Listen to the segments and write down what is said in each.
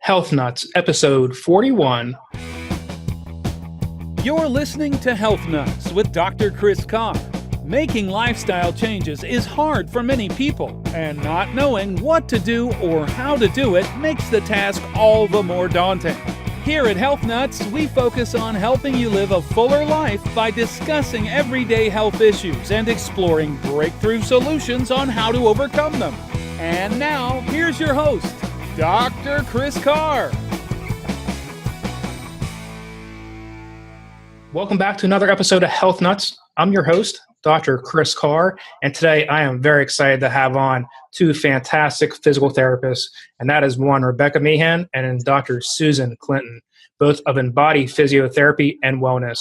Health Nuts, episode 41. You're listening to Health Nuts with Dr. Chris Carr. Making lifestyle changes is hard for many people, and not knowing what to do or how to do it makes the task all the more daunting. Here at Health Nuts, we focus on helping you live a fuller life by discussing everyday health issues and exploring breakthrough solutions on how to overcome them. And now, here's your host, Dr. Chris Carr. Welcome back to another episode of Health Nuts. I'm your host, Dr. Chris Carr, and today I am very excited to have on two fantastic physical therapists, and that is one, Rebecca Meehan, and Dr. Susan Clinton, both of Embody Physiotherapy and Wellness.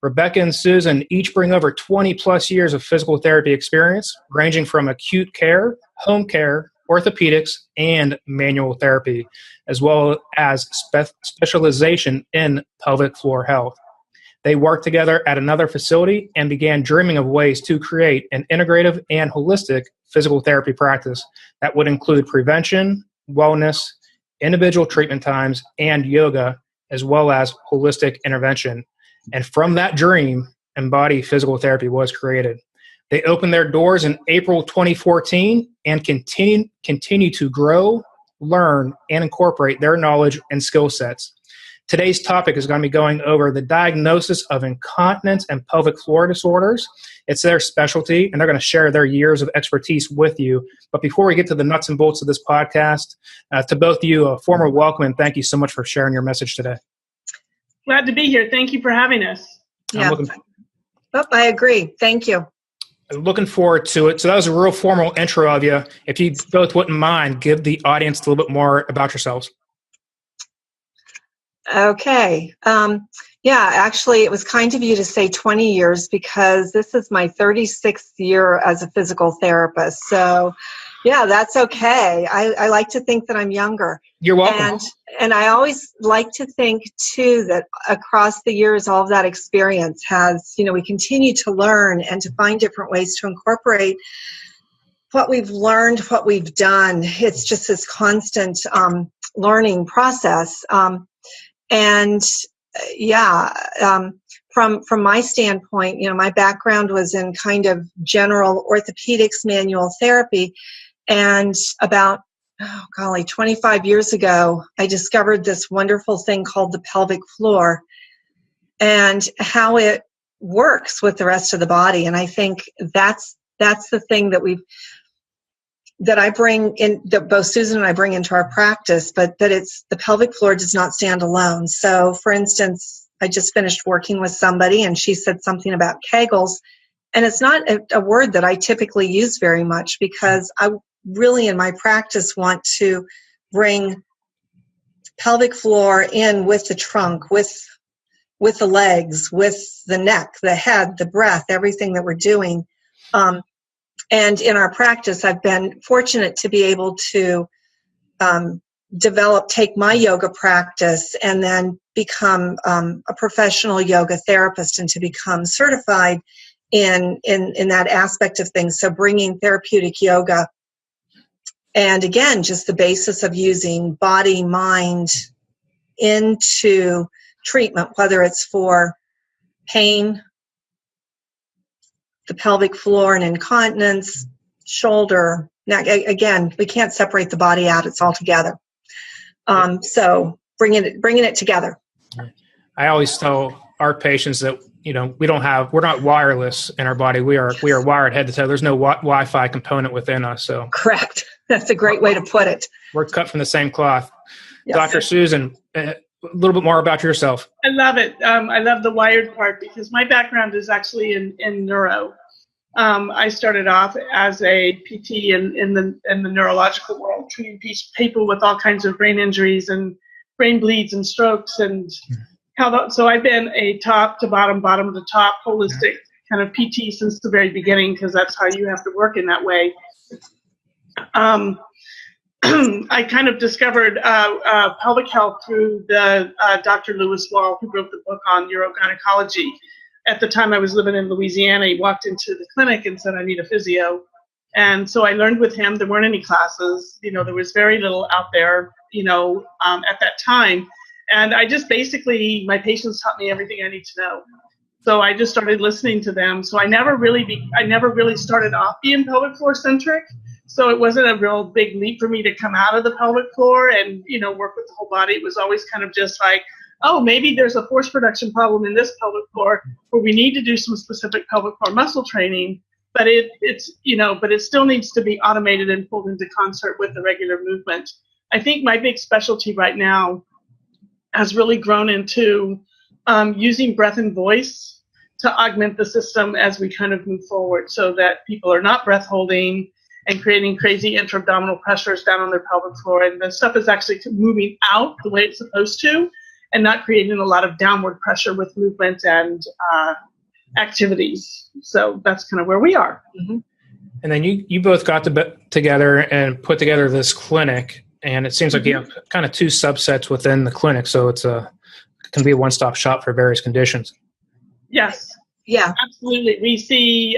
Rebecca and Susan each bring over 20 plus years of physical therapy experience, ranging from acute care, home care, orthopedics, and manual therapy, as well as specialization in pelvic floor health. They worked together at another facility and began dreaming of ways to create an integrative and holistic physical therapy practice that would include prevention, wellness, individual treatment times, and yoga, as well as holistic intervention. And from that dream, Embody Physical Therapy was created. They opened their doors in April 2014 and continue to grow, learn, and incorporate their knowledge and skill sets. Today's topic is going to be going over the diagnosis of incontinence and pelvic floor disorders. It's their specialty, and they're going to share their years of expertise with you. But before we get to the nuts and bolts of this podcast, to both of you, a formal welcome, and thank you so much for sharing your message today. Glad to be here. Thank you for having us. Yeah. I agree. Thank you. Looking forward to it. So that was a real formal intro of you. If you both wouldn't mind, give the audience a little bit more about yourselves. Okay. Actually, it was kind of you to say 20 years because this is my 36th year as a physical therapist. So, yeah, that's okay. I like to think that I'm younger. You're welcome. And I always like to think, too, that across the years, all of that experience has, we continue to learn and to find different ways to incorporate what we've learned, what we've done. It's just this constant learning process. From my standpoint, my background was in kind of general orthopedics, manual therapy, and about 25 years ago, I discovered this wonderful thing called the pelvic floor and how it works with the rest of the body. And I think that's the thing that I bring in, that both Susan and I bring into our practice, but that it's the pelvic floor does not stand alone. So, for instance, I just finished working with somebody and she said something about Kegels, and it's not a word that I typically use very much because I really in my practice want to bring pelvic floor in with the trunk, with the legs, with the neck, the head, the breath, everything that we're doing. And in our practice, I've been fortunate to be able to take my yoga practice and then become a professional yoga therapist and to become certified in that aspect of things. So bringing therapeutic yoga and, again, just the basis of using body, mind into treatment, whether it's for pain, the pelvic floor and incontinence, shoulder, neck. Again, we can't separate the body out. It's all together. So bringing it together. I always tell our patients that, we're not wireless in our body. We are wired head to toe. There's no Wi-Fi component within us. So correct. That's a great way to put it. We're cut from the same cloth. Yes. Dr. Susan, a little bit more about yourself. I love it. I love the wired part because my background is actually in neuro. I started off as a PT in the neurological world, treating people with all kinds of brain injuries and brain bleeds and strokes, and so I've been a top to bottom to top holistic kind of PT since the very beginning because that's how you have to work in that way. I kind of discovered pelvic health through the Dr. Lewis Wall, who wrote the book on urogynecology. At the time I was living in Louisiana, he walked into the clinic and said, I need a physio. And so I learned with him. There weren't any classes. There was very little out there, at that time. And I just basically, my patients taught me everything I need to know. So I just started listening to them. So I never really started off being pelvic floor centric. So it wasn't a real big leap for me to come out of the pelvic floor and, work with the whole body. It was always kind of just like, oh, maybe there's a force production problem in this pelvic floor where we need to do some specific pelvic floor muscle training. But it still needs to be automated and pulled into concert with the regular movement. I think my big specialty right now has really grown into using breath and voice to augment the system as we kind of move forward, so that people are not breath holding and creating crazy intra-abdominal pressures down on their pelvic floor, and the stuff is actually moving out the way it's supposed to and not creating a lot of downward pressure with movement and activities. So that's kind of where we are. Mm-hmm. And then you both got together and put together this clinic, and it seems like you have kind of two subsets within the clinic, so it can be a one-stop shop for various conditions. Yes. Yeah, absolutely. We see,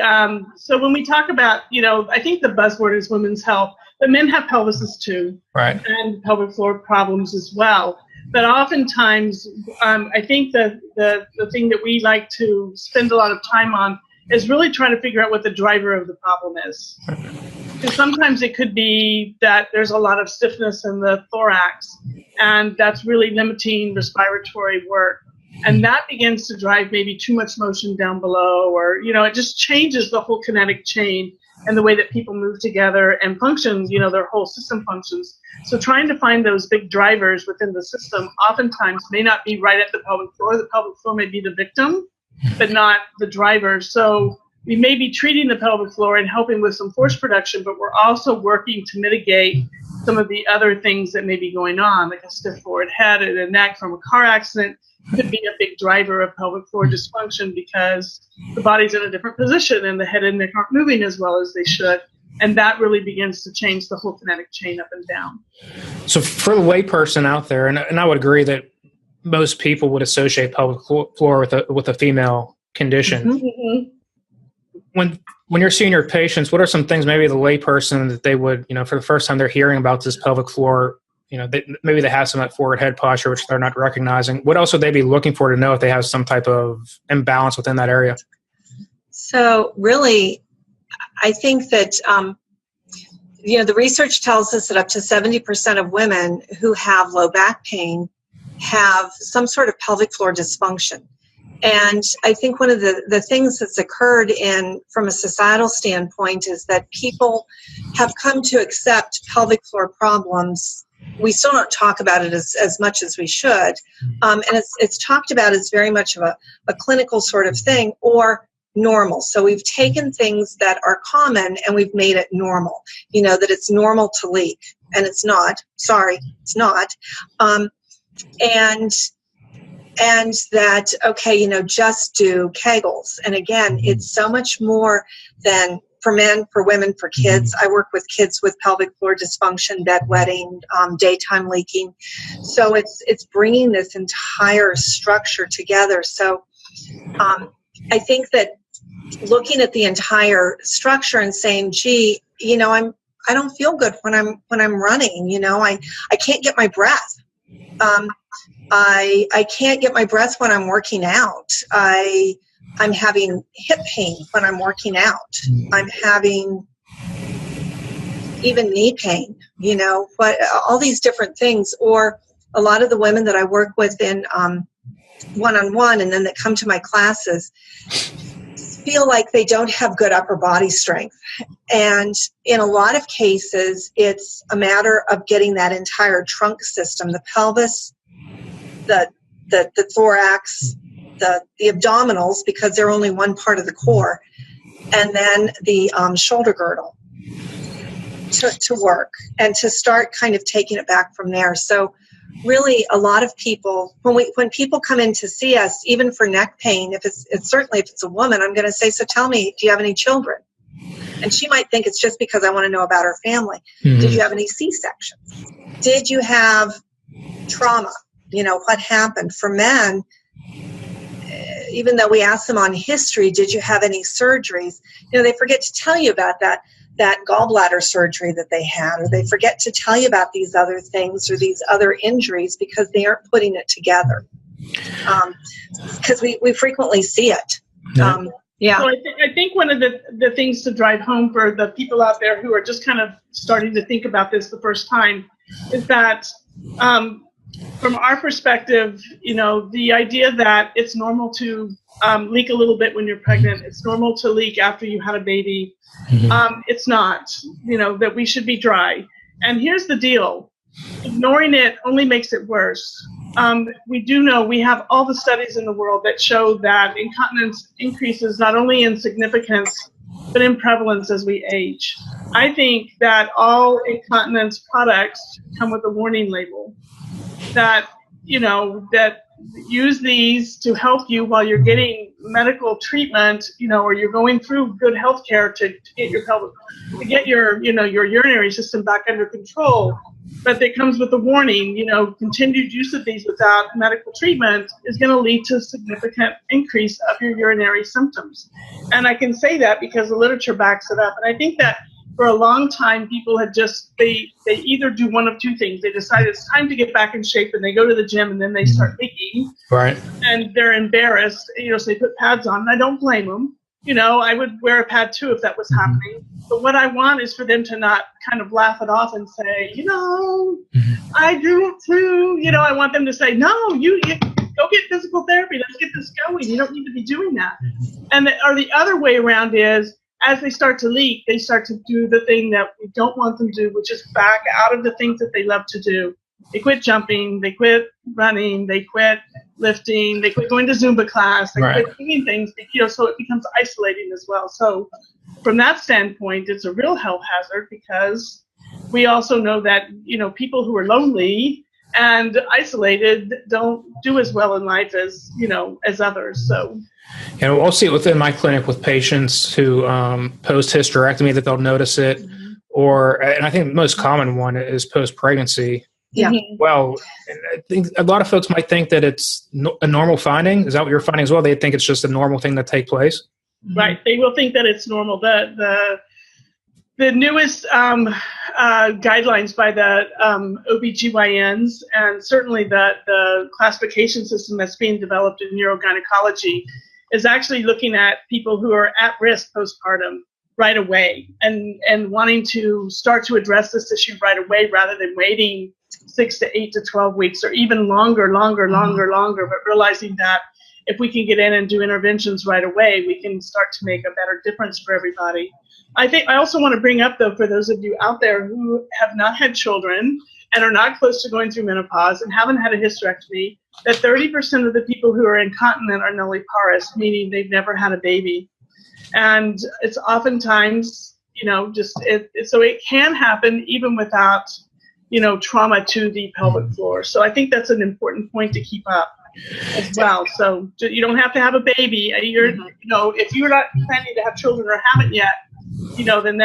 so when we talk about, I think the buzzword is women's health, but men have pelvises too, right? And pelvic floor problems as well. But oftentimes, I think that the thing that we like to spend a lot of time on is really trying to figure out what the driver of the problem is. Because sometimes it could be that there's a lot of stiffness in the thorax, and that's really limiting respiratory work. And that begins to drive maybe too much motion down below, or, it just changes the whole kinetic chain and the way that people move together and function, their whole system functions. So trying to find those big drivers within the system oftentimes may not be right at the pelvic floor. The pelvic floor may be the victim, but not the driver. So we may be treating the pelvic floor and helping with some force production, but we're also working to mitigate some of the other things that may be going on, like a stiff forward head and a neck from a car accident could be a big driver of pelvic floor dysfunction, because the body's in a different position and the head and neck aren't moving as well as they should. And that really begins to change the whole kinetic chain up and down. So for the layperson out there, and I would agree that most people would associate pelvic floor with a female condition. Mm-hmm. When you're seeing your patients, what are some things maybe the layperson that they would, for the first time they're hearing about this pelvic floor, maybe they have some of that forward head posture, which they're not recognizing. What else would they be looking for to know if they have some type of imbalance within that area? So really, I think that, the research tells us that up to 70% of women who have low back pain have some sort of pelvic floor dysfunction. And I think one of the things that's occurred from a societal standpoint is that people have come to accept pelvic floor problems. We still don't talk about it as much as we should. And it's talked about as very much of a clinical sort of thing, or normal. So we've taken things that are common and we've made it normal, that it's normal to leak, and it's not. Sorry, it's not. And that, okay, just do Kegels. And again, it's so much more than for men, for women, for kids. I work with kids with pelvic floor dysfunction, bedwetting, daytime leaking. So it's bringing this entire structure together. So I think that looking at the entire structure and saying, gee, I don't feel good when I'm running. I can't get my breath. I can't get my breath when I'm working out. I'm having hip pain when I'm working out. I'm having even knee pain, but all these different things. Or a lot of the women that I work with in one-on-one and then that come to my classes feel like they don't have good upper body strength. And in a lot of cases, it's a matter of getting that entire trunk system, the pelvis, the thorax, the abdominals, because they're only one part of the core, and then the shoulder girdle to work and to start kind of taking it back from there. So really a lot of people, when people come in to see us, even for neck pain, if it's a woman, I'm going to say, so tell me, do you have any children? And she might think it's just because I want to know about her family. Mm-hmm. Did you have any C-sections? Did you have trauma? What happened? For men, even though we ask them on history, did you have any surgeries? They forget to tell you about that. that gallbladder surgery that they had, or they forget to tell you about these other things or these other injuries because they aren't putting it together. Because we frequently see it. Yeah. So I think one of the things to drive home for the people out there who are just kind of starting to think about this the first time is that from our perspective, the idea that it's normal to leak a little bit when you're pregnant, it's normal to leak after you had a baby. It's not, that we should be dry. And here's the deal. Ignoring it only makes it worse. We do know we have all the studies in the world that show that incontinence increases not only in significance, but in prevalence as we age. I think that all incontinence products come with a warning label that, that use these to help you while you're getting medical treatment, or you're going through good health care to get your pelvic, to get your urinary system back under control. But it comes with a warning, continued use of these without medical treatment is going to lead to a significant increase of your urinary symptoms. And I can say that because the literature backs it up. And I think that for a long time, people had they either do one of two things. They decide it's time to get back in shape and they go to the gym and then they start leaking. Right. And they're embarrassed, so they put pads on. And I don't blame them. I would wear a pad too if that was happening. But what I want is for them to not kind of laugh it off and say, I do it too. I want them to say, no, you go get physical therapy. Let's get this going. You don't need to be doing that. And the other way around is, as they start to leak, they start to do the thing that we don't want them to do, which is back out of the things that they love to do. They quit jumping, they quit running, they quit lifting, they quit going to Zumba class, they quit doing things, so it becomes isolating as well. So from that standpoint, it's a real health hazard because we also know that, people who are lonely and isolated don't do as well in life as, as others. So. I'll see it within my clinic with patients who post-hysterectomy that they'll notice it, and I think the most common one is post-pregnancy. Yeah. Well, I think a lot of folks might think that it's a normal finding. Is that what you're finding as well? They think it's just a normal thing that takes place? Right. They will think that it's normal. The newest guidelines by the OBGYNs and certainly the classification system that's being developed in urogynecology is actually looking at people who are at risk postpartum right away and wanting to start to address this issue right away rather than waiting 6 to 8 to 12 weeks or even longer, but realizing that if we can get in and do interventions right away, we can start to make a better difference for everybody. I think I also want to bring up, though, for those of you out there who have not had children and are not close to going through menopause and haven't had a hysterectomy, that 30% of the people who are incontinent are nulliparous, meaning they've never had a baby. And it's oftentimes, so it can happen even without, trauma to the pelvic floor. So I think that's an important point to keep up as well. So you don't have to have a baby. If you're not planning to have children or haven't yet, then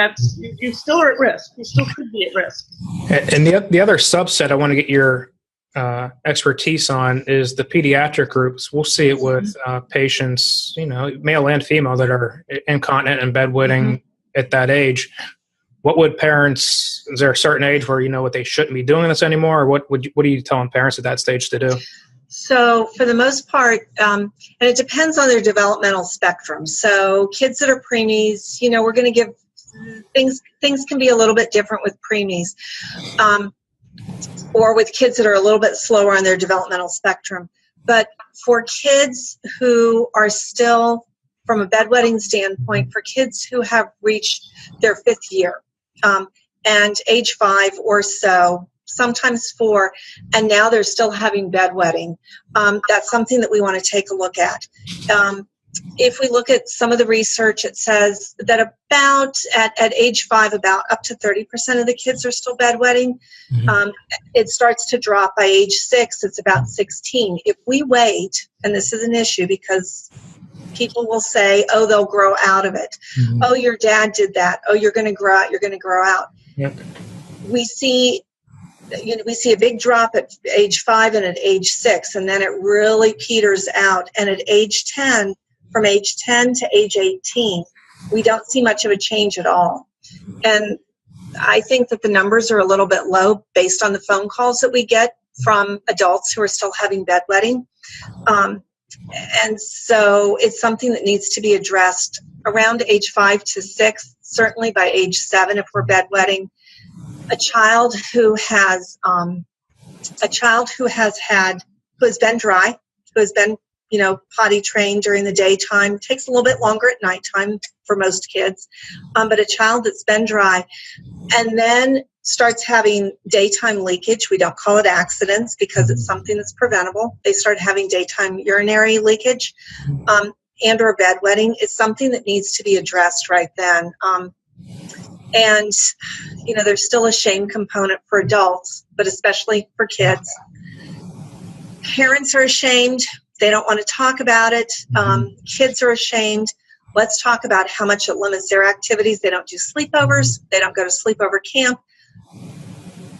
you still are at risk. You still could be at risk. And the other subset I want to get your expertise on is the pediatric groups. We'll see it with patients, male and female, that are incontinent and bedwetting at that age. What would parents, is there a certain age where what they shouldn't be doing this anymore, or what are you telling parents at that stage to do? So for the most part, and it depends on their developmental spectrum. So kids that are preemies, we're going to give things can be a little bit different with preemies, or with kids that are a little bit slower on their developmental spectrum. But for kids who are still, from a bedwetting standpoint, for kids who have reached their 5th year, and age 5 or so, sometimes 4, and now they're still having bedwetting, that's something that we want to take a look at. If we look at some of the research, it says that about at age 5, about up to 30% of the kids are still bedwetting. It starts to drop by age 6. It's about 16. If we wait, and this is an issue because people will say, oh, they'll grow out of it. Oh, your dad did that. Oh, you're going to grow out. You're going to grow out. Yep. We see a big drop at age 5 and at age 6, and then it really peters out. And at age 10, from age 10 to age 18, we don't see much of a change at all. And I think that the numbers are a little bit low based on the phone calls that we get from adults who are still having bedwetting. And so it's something that needs to be addressed around age 5 to 6, certainly by age 7 if we're bedwetting. A child who has been dry, who has been, potty trained during the daytime, takes a little bit longer at nighttime for most kids, but a child that's been dry and then starts having daytime leakage. We don't call it accidents because it's something that's preventable. They start having daytime urinary leakage and or bedwetting. It's something that needs to be addressed right then. And, there's still a shame component for adults, but especially for kids. Parents are ashamed. They don't want to talk about it. Kids are ashamed. Let's talk about how much it limits their activities. They don't do sleepovers. They don't go to sleepover camp.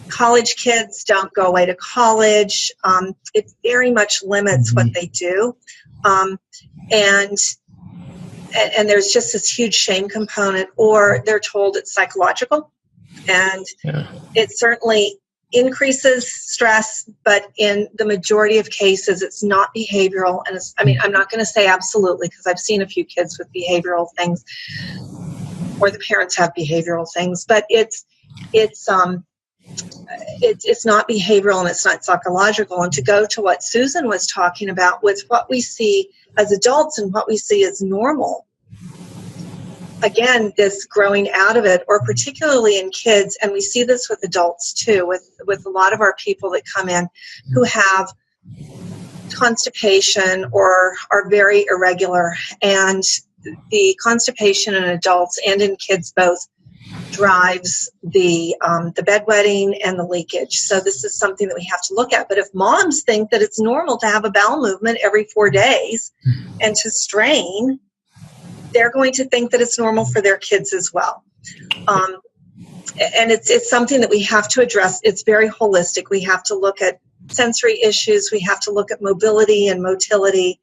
College kids don't go away to college. It very much limits what they do. And there's just this huge shame component, or they're told it's psychological. And it certainly increases stress, but in the majority of cases, it's not behavioral. And I'm not going to say absolutely, because I've seen a few kids with behavioral things, or the parents have behavioral things, but it's not behavioral and it's not psychological. And to go to what Susan was talking about with what we see as adults and what we see as normal, again, this growing out of it, or particularly in kids, and we see this with adults too, with a lot of our people that come in who have constipation or are very irregular, and the constipation in adults and in kids both drives the bedwetting and the leakage. So this is something that we have to look at. But if moms think that it's normal to have a bowel movement every 4 days and to strain, they're going to think that it's normal for their kids as well. And it's something that we have to address. It's very holistic. We have to look at sensory issues. We have to look at mobility and motility,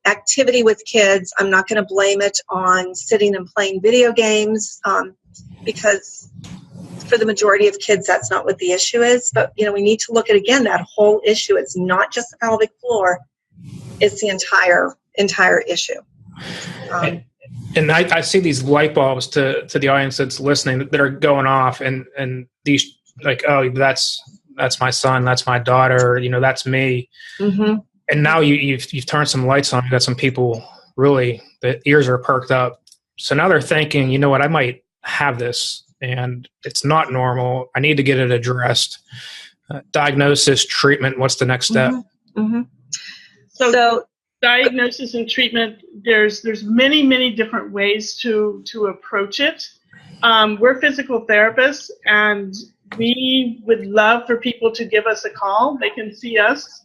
activity with kids. I'm not going to blame it on sitting and playing video games, because for the majority of kids, that's not what the issue is. But, we need to look at, again, that whole issue. It's not just the pelvic floor. It's the entire issue. And I see these light bulbs to the audience that's listening that are going off, and these, like, oh, that's my son, that's my daughter, that's me. Mm-hmm. And now you've turned some lights on. You got some people really, the ears are perked up. So now they're thinking, you know what, I might have this, and it's not normal. I need to get it addressed. Diagnosis, treatment. What's the next step? Mm-hmm. Mm-hmm. So diagnosis and treatment, there's many different ways to approach it. We're physical therapists, and we would love for people to give us a call. They can see us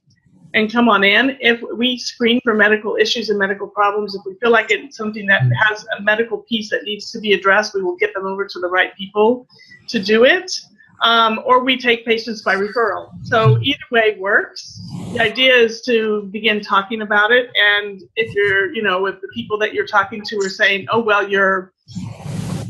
and come on in. If we screen for medical issues and medical problems, if we feel like it's something that has a medical piece that needs to be addressed, we will get them over to the right people to do it. Or we take patients by referral. So either way works. The idea is to begin talking about it. And if you're, if the people that you're talking to are saying, oh, well, you're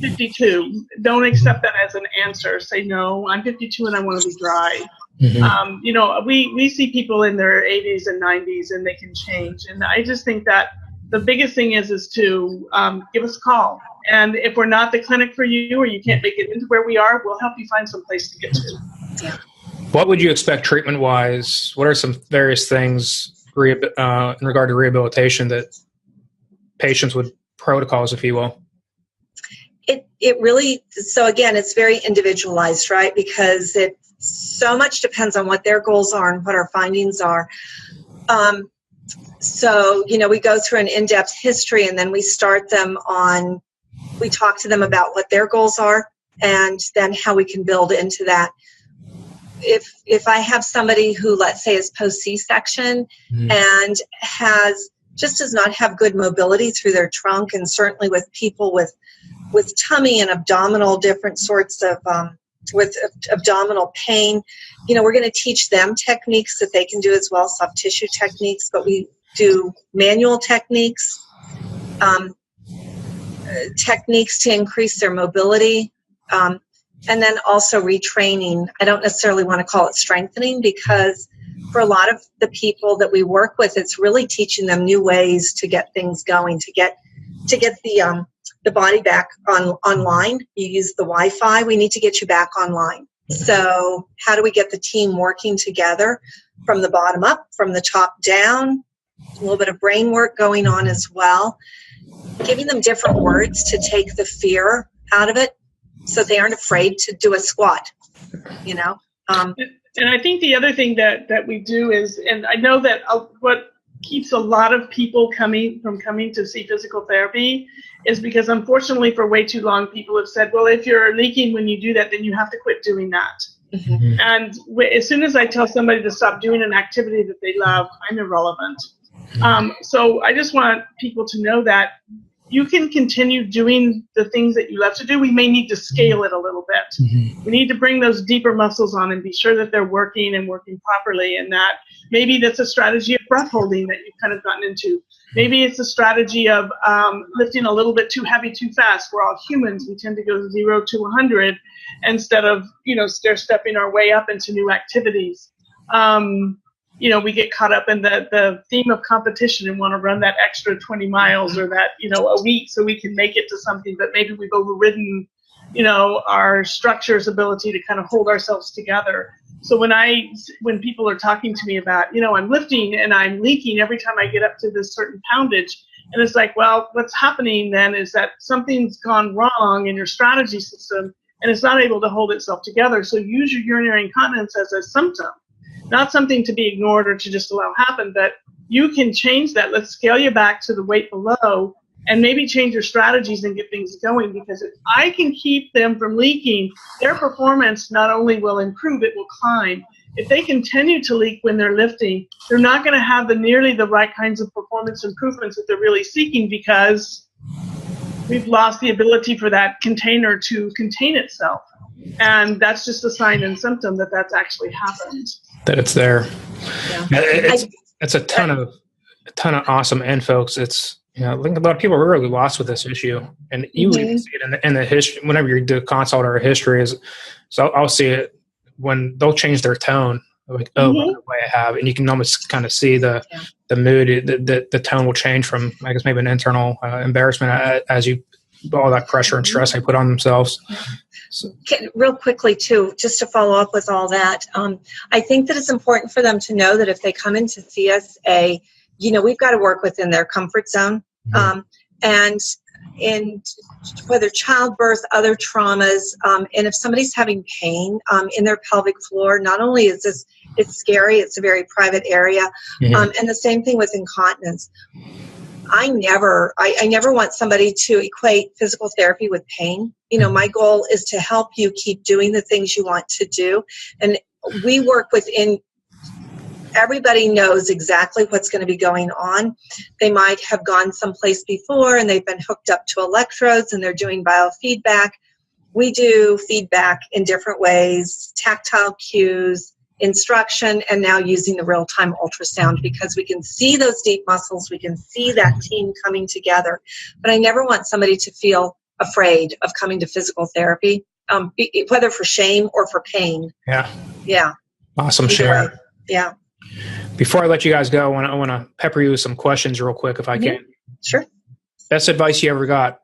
52, don't accept that as an answer. Say, no, I'm 52 and I want to be dry. Mm-hmm. We see people in their 80s and 90s and they can change. And I just think that the biggest thing is to give us a call. And if we're not the clinic for you, or you can't make it into where we are, we'll help you find some place to get to. Yeah. What would you expect treatment-wise? What are some various things in regard to rehabilitation that patients would, protocols, if you will? It really, so again, it's very individualized, right? Because it so much depends on what their goals are and what our findings are. So, we go through an in-depth history, and then we start them on, we talk to them about what their goals are and then how we can build into that. If I have somebody who, let's say, is post C-section and does not have good mobility through their trunk, and certainly with people with tummy and abdominal, different sorts of, with abdominal pain, we're going to teach them techniques that they can do as well, soft tissue techniques, but we do manual techniques. techniques to increase their mobility, and then also retraining. I don't necessarily want to call it strengthening, because for a lot of the people that we work with, it's really teaching them new ways to get things going, to get the body back online. You use the Wi-Fi. We need to get you back online. So how do we get the team working together from the bottom up, from the top down? A little bit of brain work going on as well. Giving them different words to take the fear out of it, so they aren't afraid to do a squat, you know. And I think the other thing that we do is, and I know that what keeps a lot of people coming to see physical therapy is because, unfortunately, for way too long, people have said, well, if you're leaking when you do that, then you have to quit doing that. Mm-hmm. And as soon as I tell somebody to stop doing an activity that they love, I'm irrelevant. So I just want people to know that you can continue doing the things that you love to do. We may need to scale it a little bit. Mm-hmm. We need to bring those deeper muscles on and be sure that they're working and working properly, and that maybe that's a strategy of breath holding that you've kind of gotten into. Maybe it's a strategy of lifting a little bit too heavy too fast. We're all humans. We tend to go 0 to 100 instead of, stair-stepping our way up into new activities. We get caught up in the theme of competition and want to run that extra 20 miles or that, a week so we can make it to something, but maybe we've overridden, our structure's ability to kind of hold ourselves together. So when people are talking to me about, I'm lifting and I'm leaking every time I get up to this certain poundage, and it's like, well, what's happening then is that something's gone wrong in your strategy system and it's not able to hold itself together. So use your urinary incontinence as a symptom. Not something to be ignored or to just allow happen, but you can change that. Let's scale you back to the weight below and maybe change your strategies and get things going, because if I can keep them from leaking, their performance not only will improve, it will climb. If they continue to leak when they're lifting, they're not going to have nearly the right kinds of performance improvements that they're really seeking, because we've lost the ability for that container to contain itself. And that's just a sign and symptom that that's actually happened. That it's there. Yeah. It's a ton of awesome info. It's, I think a lot of people are really lost with this issue, and you even see it in the history. Whenever you do a consult or a history, so I'll see it when they'll change their tone, like, by the way, I have, and you can almost kind of see the mood, the tone will change from, I guess, maybe an internal embarrassment as you all that pressure and stress they put on themselves. So. Real quickly, too, just to follow up with all that, I think that it's important for them to know that if they come in to see us, we've got to work within their comfort zone. And in whether childbirth, other traumas, and if somebody's having pain in their pelvic floor, not only is it's scary, it's a very private area, and the same thing with incontinence. I never want somebody to equate physical therapy with pain. My goal is to help you keep doing the things you want to do. And we work within, everybody knows exactly what's going to be going on. They might have gone someplace before and they've been hooked up to electrodes and they're doing biofeedback. We do feedback in different ways, tactile cues, instruction, and now using the real-time ultrasound, because we can see those deep muscles, we can see that team coming together. But I never want somebody to feel afraid of coming to physical therapy, whether for shame or for pain. Yeah. Awesome share. Way. Yeah. Before I let you guys go, I want to pepper you with some questions real quick, if I can. Sure. Best advice you ever got?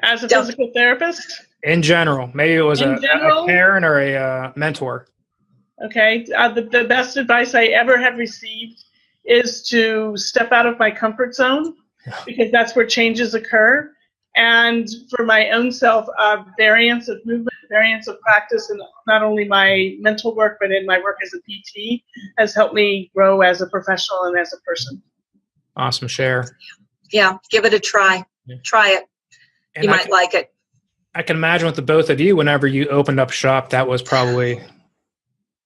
As a physical therapist? In general. Maybe it was a parent or a mentor. Okay. The best advice I ever have received is to step out of my comfort zone, because that's where changes occur. And for my own self, variance of movement, variance of practice, and not only my mental work, but in my work as a PT, has helped me grow as a professional and as a person. Awesome share. Yeah, give it a try. Try it. And you might like it. I can imagine with the both of you, whenever you opened up shop, that was probably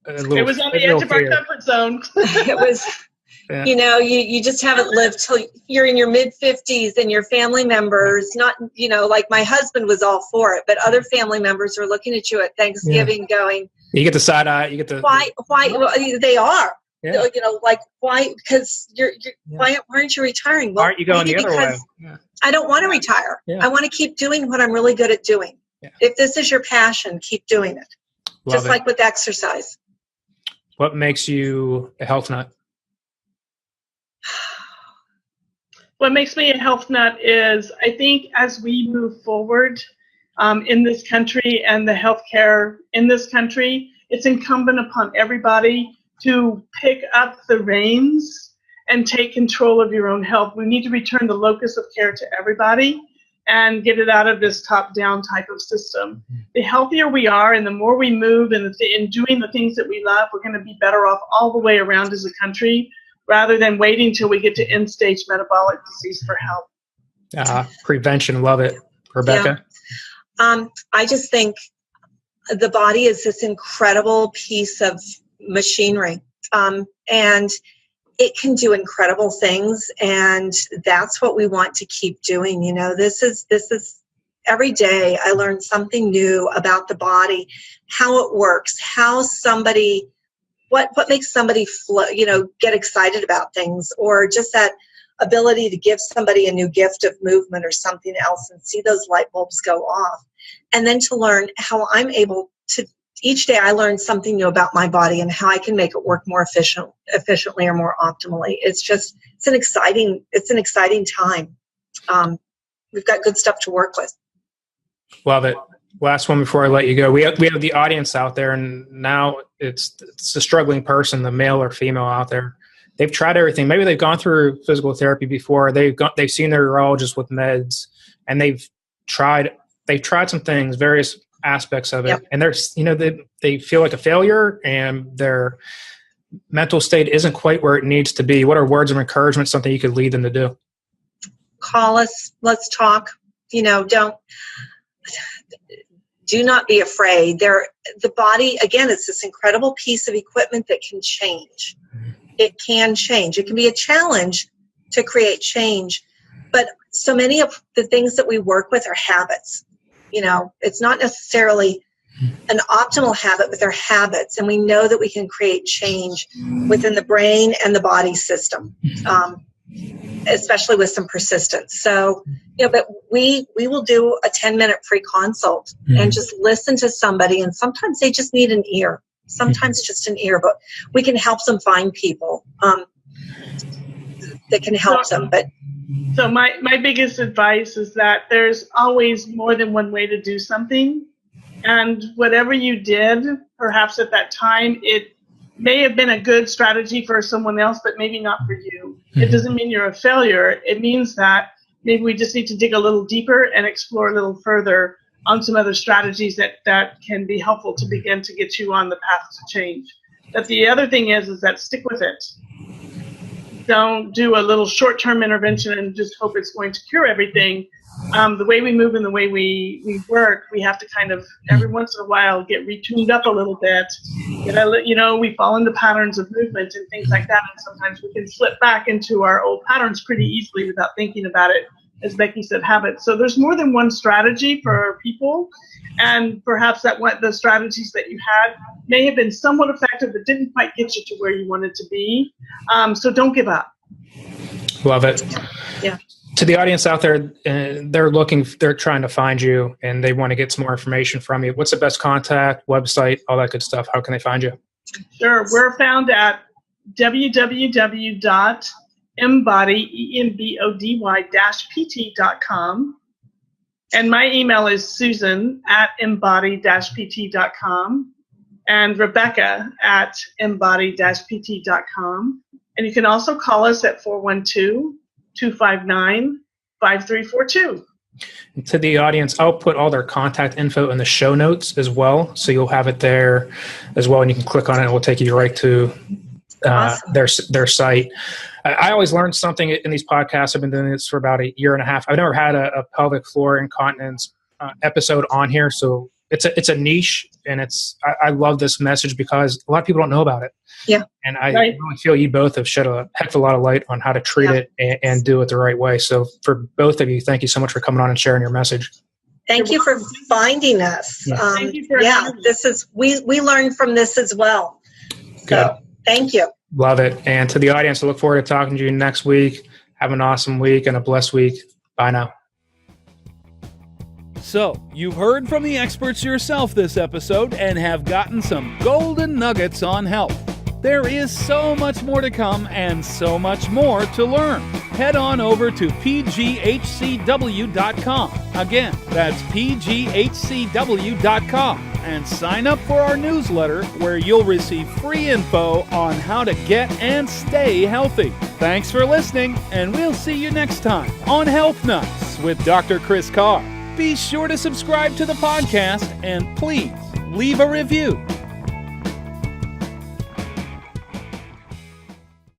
it was on the edge of our comfort zone. It was, you just haven't lived till you're in your mid-50s, and your family members, not, like my husband was all for it, but other family members are looking at you at Thanksgiving going, you get the side eye, you get the... Why, well, they are. Yeah. You know, like why? Because why aren't you retiring? Well, why aren't you going the other way? Yeah. I don't want to retire. Yeah. I want to keep doing what I'm really good at doing. Yeah. If this is your passion, keep doing it. Just like with exercise. What makes you a health nut? What makes me a health nut is, I think as we move forward in this country and the healthcare in this country, it's incumbent upon everybody to pick up the reins and take control of your own health. We need to return the locus of care to everybody and get it out of this top-down type of system. The healthier we are and the more we move and in doing the things that we love, we're going to be better off all the way around as a country, rather than waiting till we get to end-stage metabolic disease for help. Prevention, love it. Rebecca? Yeah. I just think the body is this incredible piece of machinery, and it can do incredible things, and that's what we want to keep doing. You know, this is every day I learn something new about the body, how it works, how somebody, what makes somebody get excited about things, or just that ability to give somebody a new gift of movement or something else and see those light bulbs go off. And then to learn how I'm able to, each day I learn something new about my body and how I can make it work more efficiently or more optimally. It's an exciting time. We've got good stuff to work with. Love it. Last one before I let you go. We have the audience out there, and now it's a struggling person, the male or female out there. They've tried everything. Maybe they've gone through physical therapy before. They've seen their urologist with meds, and they've tried some things, various aspects of it, and they feel like a failure, and their mental state isn't quite where it needs to be. What are words of encouragement? Something you could lead them to do? Call us. Let's talk. Do not be afraid. The body, again, it's this incredible piece of equipment that can change. It can change. It can be a challenge to create change. But so many of the things that we work with are habits. It's not necessarily an optimal habit, but they're habits. And we know that we can create change within the brain and the body system, especially with some persistence. So, but we will do a 10-minute free consult and just listen to somebody. And sometimes they just need an ear. Sometimes just an ear, but we can help them find people that can help them. So my biggest advice is that there's always more than one way to do something. And whatever you did, perhaps at that time, it may have been a good strategy for someone else, but maybe not for you. It doesn't mean you're a failure. It means that maybe we just need to dig a little deeper and explore a little further on some other strategies that can be helpful to begin to get you on the path to change. But the other thing is that stick with it. Don't do a little short-term intervention and just hope it's going to cure everything. The way we move and the way we work, we have to kind of every once in a while get retuned up a little bit. We fall into patterns of movement and things like that, and sometimes we can slip back into our old patterns pretty easily without thinking about it. As Becky said, habits. So there's more than one strategy for people, and perhaps the strategies that you had may have been somewhat effective, but didn't quite get you to where you wanted to be. So don't give up. Love it. Yeah. To the audience out there, they're trying to find you, and they want to get some more information from you. What's the best contact, website, all that good stuff? How can they find you? Sure. We're found at embody-pt.com. And my email is susan@embody-pt.com and rebecca@embody-pt.com. And you can also call us at 412-259-5342. And to the audience, I'll put all their contact info in the show notes as well. So you'll have it there as well. And you can click on it and it will take you right to awesome. their site. I always learn something in these podcasts. I've been doing this for about a year and a half. I've never had a pelvic floor incontinence episode on here. So it's a niche, and I love this message because a lot of people don't know about it. Yeah. And I really feel you both have shed a heck of a lot of light on how to treat it and do it the right way. So for both of you, thank you so much for coming on and sharing your message. Thank you for finding us. Thank you for we learned from this as well. Good. So thank you. Love it. And to the audience, I look forward to talking to you next week. Have an awesome week and a blessed week. Bye now. So, you've heard from the experts yourself this episode and have gotten some golden nuggets on health. There is so much more to come and so much more to learn. Head on over to pghcw.com. Again, that's pghcw.com, and sign up for our newsletter where you'll receive free info on how to get and stay healthy. Thanks for listening, and we'll see you next time on Health Nuts with Dr. Chris Carr. Be sure to subscribe to the podcast and please leave a review.